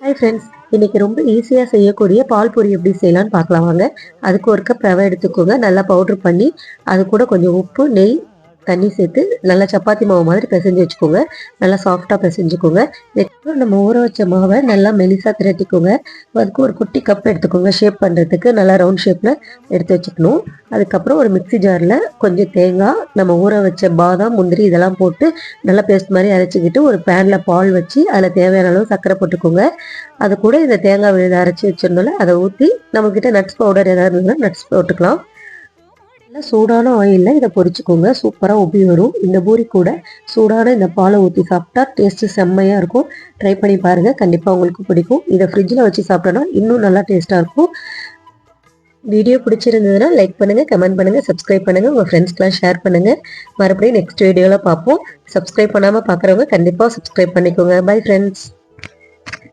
Hi friends, இன்னைக்கு ரொம்ப ஈஸியாக செய்யக்கூடிய பால் பூரி எப்படி செய்யலாம்னு பார்க்கலாம் வாங்க. அதுக்கு ஒரு கப் ரவை எடுத்துக்கோங்க, நல்லா பவுட்ரு பண்ணி அது கூட கொஞ்சம் உப்பு, நெய், தண்ணி சேர்த்து நல்லா சப்பாத்தி மாவு மாதிரி பிசைஞ்சு வச்சுக்கோங்க. நல்லா சாஃப்டாக பிசைஞ்சுக்கோங்க. நெக்ஸ்ட் நம்ம ஊற வச்ச மாவை நல்லா மெலிசாக திரட்டிக்கோங்க. அதுக்கு ஒரு குட்டி கப் எடுத்துக்கோங்க, ஷேப் பண்ணுறதுக்கு நல்லா ரவுண்ட் ஷேப்பில் எடுத்து வச்சுக்கணும். அதுக்கப்புறம் ஒரு மிக்சி ஜாரில் கொஞ்சம் தேங்காய், நம்ம ஊற வச்ச பாதாம், முந்திரி இதெல்லாம் போட்டு நல்லா பேஸ்ட் மாதிரி அரைச்சிக்கிட்டு ஒரு பேனில் பால் வச்சு அதில் தேவையான அளவு சர்க்கரை போட்டுக்கோங்க. அது கூட இந்த தேங்காய் விழுத அரைச்சி வச்சிருந்தோம்ல அதை ஊற்றி நம்மக்கிட்ட நட்ஸ் பவுடர் ஏதாவது இருந்ததுன்னா நட்ஸ் போட்டுக்கலாம். நல்லா சூடான ஆயிலில் இதை பொரிச்சுக்கோங்க. சூப்பராக உப்பி வரும். இந்த பூரி கூட சூடான இந்த பாலை ஊற்றி சாப்பிட்டா டேஸ்ட்டு செம்மையாக இருக்கும். ட்ரை பண்ணி பாருங்கள், கண்டிப்பாக உங்களுக்கு பிடிக்கும். இதை ஃப்ரிட்ஜில் வச்சு சாப்பிட்டோன்னா இன்னும் நல்லா டேஸ்ட்டாக இருக்கும். வீடியோ பிடிச்சிருந்ததுன்னா லைக் பண்ணுங்கள், கமெண்ட் பண்ணுங்கள், சப்ஸ்கிரைப் பண்ணுங்கள், உங்கள் ஃப்ரெண்ட்ஸ்க்கெலாம் ஷேர் பண்ணுங்கள். மறுபடியும் நெக்ஸ்ட் வீடியோவில் பார்ப்போம். சப்ஸ்கிரைப் பண்ணாமல் பார்க்குறவங்க கண்டிப்பாக சப்ஸ்கிரைப் பண்ணிக்கோங்க. Bye friends.